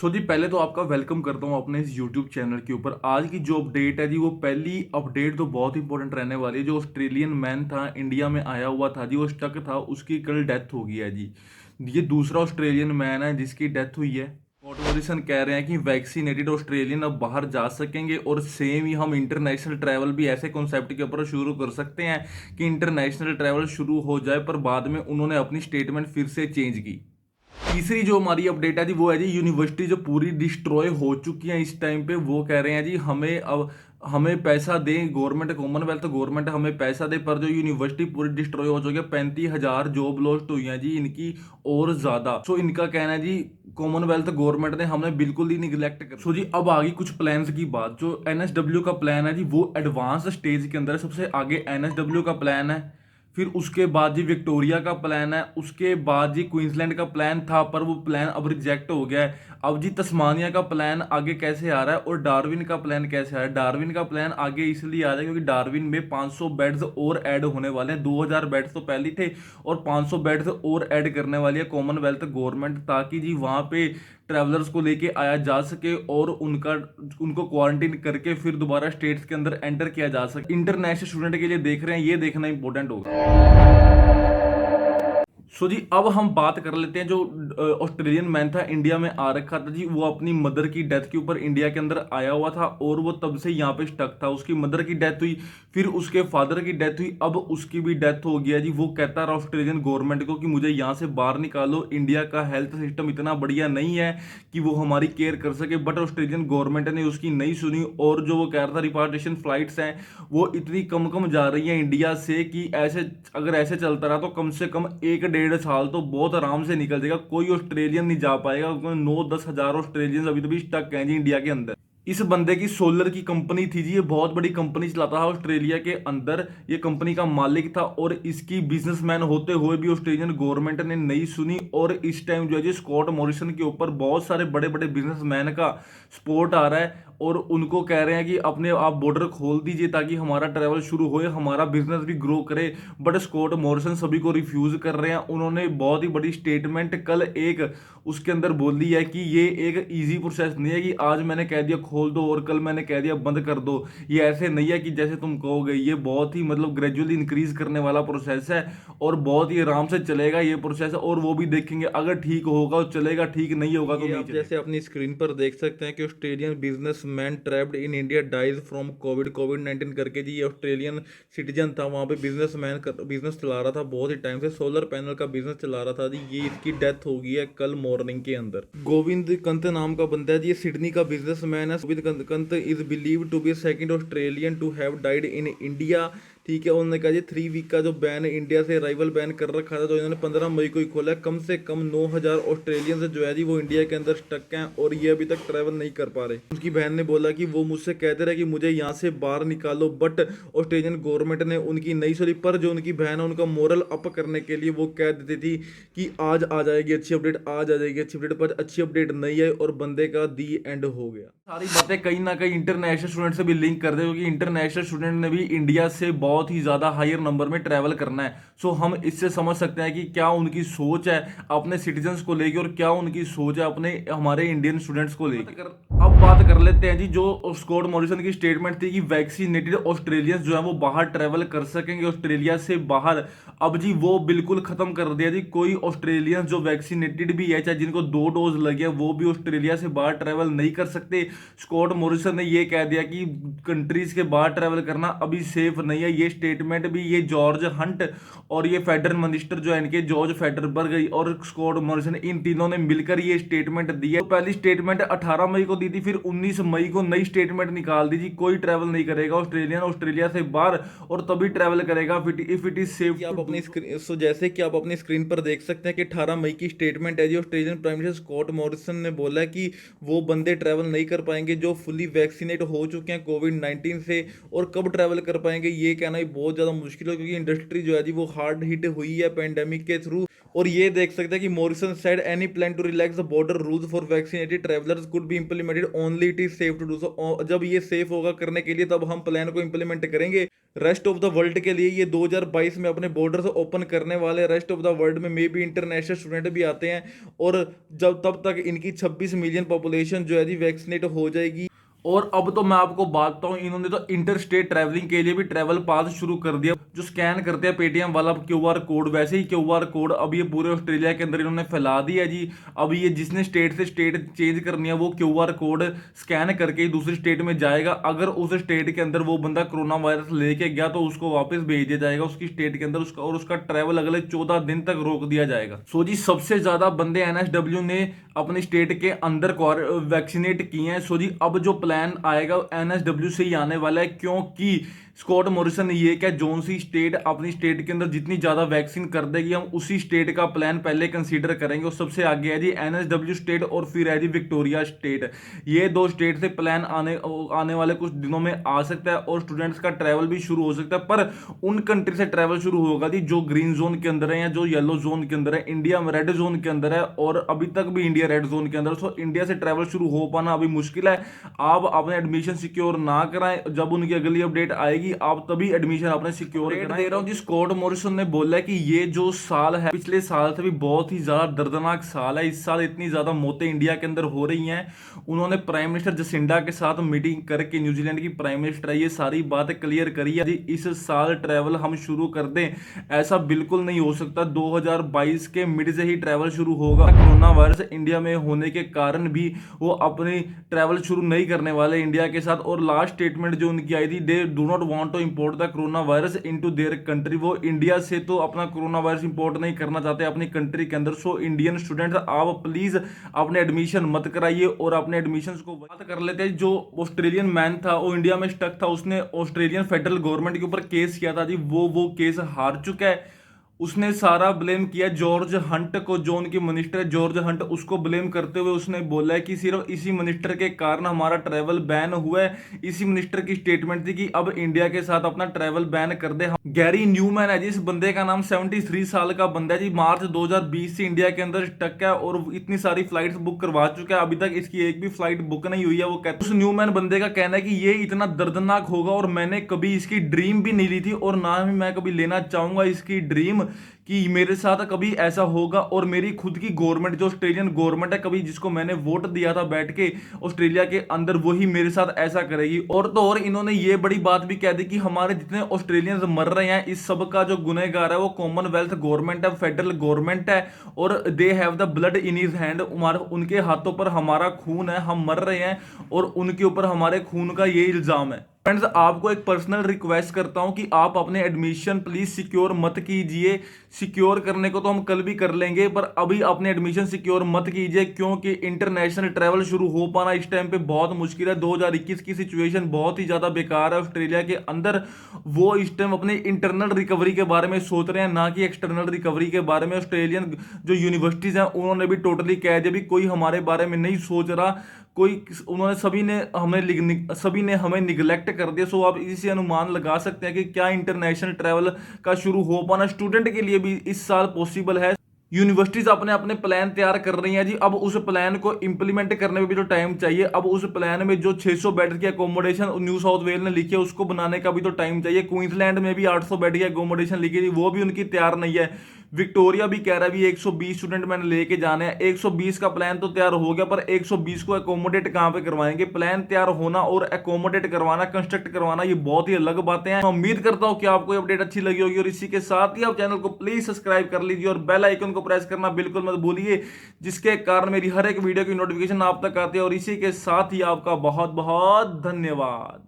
सो जी पहले तो आपका वेलकम करता हूँ अपने इस यूट्यूब चैनल के ऊपर। आज की जो अपडेट है जी वो पहली अपडेट तो बहुत इंपॉर्टेंट रहने वाली है। जो ऑस्ट्रेलियन मैन था इंडिया में आया हुआ था जी, वो स्टक था, उसकी कल डेथ हो गई है जी। ये दूसरा ऑस्ट्रेलियन मैन है जिसकी डेथ हुई है। स्कॉट मॉरिसन कह रहे हैं कि वैक्सीनेटेड ऑस्ट्रेलियन अब बाहर जा सकेंगे और सेम ही हम इंटरनेशनल ट्रैवल भी ऐसे कॉन्सेप्ट के ऊपर शुरू कर सकते हैं कि इंटरनेशनल ट्रैवल शुरू हो जाए। पर बाद में उन्होंने अपनी स्टेटमेंट फिर से चेंज की। तीसरी जो हमारी अपडेट है जी वो है जी यूनिवर्सिटी जो पूरी डिस्ट्रॉय हो चुकी है इस टाइम पे। वो कह रहे हैं जी हमें अब हमें पैसा दें गवर्नमेंट, कॉमनवेल्थ गवर्नमेंट हमें पैसा दे। पर जो यूनिवर्सिटी पूरी डिस्ट्रॉय हो चुकी है, 35,000 जॉब लॉस्ट हुई है जी इनकी और ज्यादा। सो इनका कहना है जी कॉमनवेल्थ गवर्नमेंट ने हमने बिल्कुल ही निगलेक्ट कर। सो जी अब आगे कुछ प्लान्स की बात। जो एनएसडब्ल्यू का प्लान है जी वो एडवांस स्टेज के अंदर है। सबसे आगे एनएसडब्ल्यू का प्लान है, फिर उसके बाद जी विक्टोरिया का प्लान है, उसके बाद जी क्वींसलैंड का प्लान था पर वो प्लान अब रिजेक्ट हो गया है। अब जी तस्मानिया का प्लान आगे कैसे आ रहा है और डार्विन का प्लान कैसे आ रहा है। डार्विन का प्लान आगे इसलिए आ रहा है क्योंकि डार्विन में 500 बेड्स और ऐड होने वाले हैं। 2000 बेड्स तो पहले थे और 500 बेड्स और ऐड करने वाली है कॉमनवेल्थ गवर्नमेंट, ताकि जी वहाँ पे ट्रैवलर्स को लेके आया जा सके और उनको क्वारंटीन करके फिर दोबारा स्टेट्स के अंदर एंटर किया जा सके। इंटरनेशनल स्टूडेंट के लिए देख रहे हैं, ये देखना इंपॉर्टेंट होगा। सो जी अब हम बात कर लेते हैं। जो ऑस्ट्रेलियन मैन था इंडिया में आ रखा था जी, वो अपनी मदर की डेथ के ऊपर इंडिया के अंदर आया हुआ था और वो तब से यहाँ पे स्टक था। उसकी मदर की डेथ हुई, फिर उसके फादर की डेथ हुई, अब उसकी भी डेथ हो गया जी। वो कहता रहा ऑस्ट्रेलियन गवर्नमेंट को कि मुझे यहाँ से बाहर निकालो, इंडिया का हेल्थ सिस्टम इतना बढ़िया नहीं है कि वो हमारी केयर कर सके। बट ऑस्ट्रेलियन गवर्नमेंट ने उसकी नहीं सुनी और जो वो कह रहा था रिपार्टेशन फ्लाइट्स हैं वो इतनी कम कम जा रही हैं इंडिया से कि ऐसे अगर ऐसे चलता रहा तो कम से कम 1 डेढ़ साल तो बहुत आराम से निकल जाएगा। कोई ऑस्ट्रेलियन नहीं जा पाएगा क्योंकि 9-10 हज़ार ऑस्ट्रेलियन अभी तो भी स्टक हैं जी इंडिया के अंदर। इस बंदे की सोलर की कंपनी थी जी, ये बहुत बड़ी कंपनी चलाता था ऑस्ट्रेलिया के अंदर, ये कंपनी का मालिक था और इसकी बिजनेसमैन होते हुए भी ऑस्ट्रेलियन गवर्नमेंट ने नहीं सुनी। और इस टाइम जो है जी स्कॉट मॉरिसन के ऊपर बहुत सारे बड़े बड़े बिजनेसमैन का सपोर्ट आ रहा है और उनको कह रहे हैं कि अपने आप बॉर्डर खोल दीजिए ताकि हमारा ट्रैवल शुरू होए, हमारा बिजनेस भी ग्रो करे। बट स्कॉट मॉरिसन सभी को रिफ्यूज कर रहे हैं। उन्होंने बहुत ही बड़ी स्टेटमेंट कल एक उसके अंदर बोली है कि ये एक इजी प्रोसेस नहीं है कि आज मैंने कह दिया खोल दो और कल मैंने कह दिया बंद कर दो। ये ऐसे नहीं है कि जैसे तुम कहोगे, ये बहुत ही मतलब ग्रेजुअली इंक्रीज करने वाला प्रोसेस है और बहुत ही आराम से चलेगा ये प्रोसेस। और वो भी देखेंगे अगर ठीक होगा तो चलेगा, ठीक नहीं होगा तो नहीं आप चलेगा। जैसे अपनी स्क्रीन पर देख सकते हैं कि Australian businessman trapped in India dies from कोविड-19 करके जी, ये ऑस्ट्रेलियन सिटीजन था, वहाँ पे बिजनेसमैन बिजनेस चला रहा था बहुत ही टाइम से, सोलर पैनल का बिजनेस चला रहा था जी। ये इसकी डेथ हो गई है कल मॉर्निंग के अंदर। गोविंद कंत नाम का बंदा है जी, ये सिडनी का बिजनेसमैन है। Govind Kant is believed to be second Australian to have died in India. ठीक है, उन्होंने कहा जी 3 वीक का जो बैन इंडिया से अराइवल बैन कर रखा था, तो इन्होंने 15 मई को ही खोला है। कम से कम 9,000 ऑस्ट्रेलियन जो है जी वो इंडिया के अंदर स्टक हैं और ये अभी तक ट्रैवल नहीं कर पा रहे। उसकी बहन ने बोला कि वो मुझसे कहते रहे कि मुझे यहाँ से बाहर निकालो, बट ऑस्ट्रेलियन गवर्नमेंट ने उनकी नहीं सुनी। पर जो उनकी बहन है उनका मोरल अप करने के लिए वो कह देती थी कि आज आ जाएगी अच्छी अपडेट, आज आ जाएगी अच्छी अपडेट, पर अच्छी अपडेट नहीं है और बंदे का दी एंड हो गया। सारी बातें कहीं ना कहीं इंटरनेशनल स्टूडेंट से भी लिंक कर दे क्योंकि इंटरनेशनल स्टूडेंट ने भी इंडिया से बहुत ही ज्यादा हायर नंबर में ट्रैवल करना है। सो हम इससे समझ सकते हैं कि क्या उनकी सोच है अपने सिटीजन्स को लेके और क्या उनकी सोच है अपने हमारे इंडियन स्टूडेंट्स को लेके। अब बात कर लेते हैं जी, जो स्कॉट मॉरिसन की स्टेटमेंट थी कि वैक्सीनेटेड ऑस्ट्रेलियंस जो है वो बाहर ट्रैवल कर सकेंगे ऑस्ट्रेलिया से बाहर। अब जी वो बिल्कुल खत्म कर दिया जी। कोई ऑस्ट्रेलियंस जो वैक्सीनेटेड भी है, चाहे जिनको 2 डोज लगे, वो भी ऑस्ट्रेलिया से बाहर ट्रैवल नहीं कर सकते। स्कॉट मॉरिसन ने ये कह दिया कि कंट्रीज के बाहर ट्रैवल करना अभी सेफ नहीं है। ये स्टेटमेंट भी ये जॉर्ज हंट और ये फेडरल मिनिस्टर जो है इनके जॉर्ज फेडरबर्ग और स्कॉट मॉरिसन, इन तीनों ने मिलकर ये स्टेटमेंट दी है। तो पहली स्टेटमेंट 18 मई को दी थी, फिर 19 मई को नई स्टेटमेंट निकाल दी जी। कोई ट्रैवल नहीं करेगा ऑस्ट्रेलियन ऑस्ट्रेलिया से बाहर और तभी ट्रैवल करेगा इफ इट इज सेफ। आप अपनी स्क्रीन सो जैसे कि आप अपनी स्क्रीन पर देख सकते हैं कि 18 मई की स्टेटमेंट है जी। Australian prime minister Scott Morrison ने बोला है कि वो बंदे ट्रैवल नहीं कर पाएंगे जो फुली वैक्सीनेट हो चुके हैं कोविड-19 से, और कब ट्रैवल कर पाएंगे ये कहना भी बहुत ज़्यादा मुश्किल है क्योंकि इंडस्ट्री जो है जी वो हार्ड हिट हुई है पेंडेमिक के थ्रू। और ये देख सकते हैं कि Morrison said any plan to relax the border rules for vaccinated travellers could be implemented only it is safe to do so. जब ये सेफ होगा करने के लिए तब हम प्लान को इंप्लीमेंट करेंगे। रेस्ट ऑफ द वर्ल्ड के लिए ये 2022 में अपने बॉर्डर्स ओपन करने वाले। रेस्ट ऑफ द वर्ल्ड में मे भी इंटरनेशनल स्टूडेंट भी आते हैं, और जब तब तक इनकी 26 मिलियन पॉपुलेशन जो है जी वैक्सीनेट हो जाएगी। और अब तो मैं आपको बताता हूँ, इन्होंने तो इंटर स्टेट ट्रैवलिंग के लिए भी ट्रैवल पास शुरू कर दिया, जो स्कैन करते हैं पेटीएम वाला क्यूआर कोड, वैसे ही क्यूआर कोड अब ये पूरे ऑस्ट्रेलिया के अंदर इन्होंने फैला दिया जी। अब ये जिसने स्टेट से स्टेट चेंज करनी है वो क्यूआर कोड स्कैन करके ही दूसरी स्टेट में जाएगा। अगर उस स्टेट के अंदर वो बंदा कोरोना वायरस लेके गया तो उसको वापस भेज दिया जाएगा उसकी स्टेट के अंदर, उसका और उसका ट्रैवल अगले 14 दिन तक रोक दिया जाएगा। सो जी सबसे ज्यादा बंदे एनएसडब्ल्यू ने अपनी स्टेट के अंदर वैक्सीनेट किए हैं। सो जी अब जो प्लान आएगा एनएसडब्ल्यू से ही आने वाला है, क्योंकि स्कॉट मॉरिसन ने ये क्या, जोन सी स्टेट अपनी स्टेट के अंदर जितनी ज्यादा वैक्सीन कर देगी हम उसी स्टेट का प्लान पहले कंसीडर करेंगे। और सबसे आगे है जी एनएसडब्ल्यू स्टेट और फिर है जी विक्टोरिया स्टेट। ये दो स्टेट से प्लान आने वाले कुछ दिनों में आ सकता है और स्टूडेंट्स का ट्रैवल भी शुरू हो सकता है, पर उन कंट्री से ट्रैवल शुरू होगा जी जो ग्रीन जोन के अंदर है या जो येलो जोन के अंदर है। इंडिया में रेड जोन के अंदर है और अभी तक भी इंडिया रेड जोन के अंदर। सो इंडिया से ट्रैवल शुरू हो पाना अभी मुश्किल है। आप अपने एडमिशन सिक्योर ना कराएं, जब उनकी अगली अपडेट आएगी आप तभी एडमिशन अपने सिक्योर कराएं। दे रहा हूं जी, स्कॉट मॉरिसन ने बोला है कि ये जो साल है पिछले साल से भी बहुत ही ज्यादा दर्दनाक साल है। इस साल इतनी ज्यादा मौतें इंडिया के अंदर हो रही हैं। उन्होंने प्राइम मिनिस्टर जसिंडा के साथ मीटिंग करके, न्यूजीलैंड की प्राइम मिनिस्टर है, ये सारी बातें क्लियर करी है जी। इस साल ट्रैवल हम शुरू कर दें ऐसा बिल्कुल नहीं हो सकता। 2022 के मिड से ही ट्रैवल शुरू होगा। कोरोना वायरस इंडिया में होने के कारण भी वो अपनी ट्रैवल शुरू नहीं करने वाले इंडिया के साथ। और लास्ट स्टेटमेंट जो उनकी आई थी, they do not want to import the corona virus into their country. वो इंडिया से तो अपना कोरोना वायरस इंपोर्ट नहीं करना चाहते अपनी कंट्री के अंदर। सो इंडियन स्टूडेंट्स आप प्लीज अपने एडमिशन मत कराइए और अपने एडमिशंस को बात कर लेते हैं। जो ऑस्ट्रेलियन मैन था वो इंडिया में स्टक था, उसने ऑस्ट्रेलियन फेडरल गवर्नमेंट के ऊपर केस किया था जी, वो केस हार चुका है। उसने सारा ब्लेम किया जॉर्ज हंट को, जो उनके मिनिस्टर है जॉर्ज हंट, उसको ब्लेम करते हुए उसने बोला है कि सिर्फ इसी मिनिस्टर के कारण हमारा ट्रैवल बैन हुआ है। इसी मिनिस्टर की स्टेटमेंट थी कि अब इंडिया के साथ अपना ट्रैवल बैन कर दे। गैरी न्यूमैन है जी इस बंदे का नाम, 73 साल का बंदा है जी। मार्च 2020 से इंडिया के अंदर स्टक है और इतनी सारी फ्लाइट्स बुक करवा चुका है, अभी तक इसकी एक भी फ्लाइट बुक नहीं हुई है। वो कहते, उस न्यूमैन बंदे का कहना है कि ये इतना दर्दनाक होगा और मैंने कभी इसकी ड्रीम भी नहीं ली थी और ना ही मैं कभी लेना चाहूंगा इसकी ड्रीम कि मेरे साथ कभी ऐसा होगा। और मेरी खुद की गवर्नमेंट जो ऑस्ट्रेलियन गवर्नमेंट है, कभी जिसको मैंने वोट दिया था बैठ के ऑस्ट्रेलिया के अंदर, वही मेरे साथ ऐसा करेगी। और तो और इन्होंने ये बड़ी बात भी कह दी कि हमारे जितने ऑस्ट्रेलियंस मर रहे हैं इस सब का जो गुनहगार है वो कॉमनवेल्थ गवर्नमेंट है, फेडरल गवर्नमेंट है, और they have the blood in his hand. उनके हाथों पर हमारा खून है, हम मर रहे हैं और उनके ऊपर हमारे खून का ये इल्जाम है। फ्रेंड्स आपको एक पर्सनल रिक्वेस्ट करता हूं कि आप अपने एडमिशन प्लीज सिक्योर मत कीजिए। सिक्योर करने को तो हम कल भी कर लेंगे, पर अभी अपने एडमिशन सिक्योर मत कीजिए, क्योंकि इंटरनेशनल ट्रैवल शुरू हो पाना इस टाइम पे बहुत मुश्किल है। 2021 की सिचुएशन बहुत ही ज्यादा बेकार है ऑस्ट्रेलिया के अंदर। वो इस टाइम अपने इंटरनल रिकवरी के बारे में सोच रहे हैं, ना कि एक्सटर्नल रिकवरी के बारे में। ऑस्ट्रेलियन जो यूनिवर्सिटीज हैं उन्होंने भी टोटली कह दिया भी कोई हमारे बारे में नहीं सोच रहा कोई। उन्होंने सभी ने हमें निगलेक्ट कर दिया। सो आप इसी से अनुमान लगा सकते हैं कि क्या इंटरनेशनल ट्रैवल का शुरू हो पाना स्टूडेंट के लिए भी इस साल पॉसिबल है। यूनिवर्सिटीज अपने अपने प्लान तैयार कर रही हैं जी। अब उस प्लान को इंप्लीमेंट करने में भी तो टाइम चाहिए। अब उस प्लान में जो 600 बेड की अकोमोडेशन न्यू साउथ वेल ने लिखी है उसको बनाने का भी तो टाइम चाहिए। क्वींसलैंड में भी 800 बेड की अकोमोडेशन लिखी थी, वो भी उनकी तैयार नहीं है। विक्टोरिया भी कह रहा है भी 120 स्टूडेंट मैंने लेके जाने हैं। 120 का प्लान तो तैयार हो गया, पर 120 को अकोमोडेट कहां पे करवाएंगे? प्लान तैयार होना और अकोमोडेट करवाना, कंस्ट्रक्ट करवाना, ये बहुत ही अलग बातें हैं। मैं उम्मीद करता हूं कि आपको ये अपडेट अच्छी लगी होगी और इसी के साथ ही आप चैनल को प्लीज सब्सक्राइब कर लीजिए और बेल आइकन को प्रेस करना बिल्कुल मत भूलिए, जिसके कारण मेरी हर एक वीडियो की नोटिफिकेशन आप तक आती है। और इसी के साथ ही आपका बहुत बहुत धन्यवाद।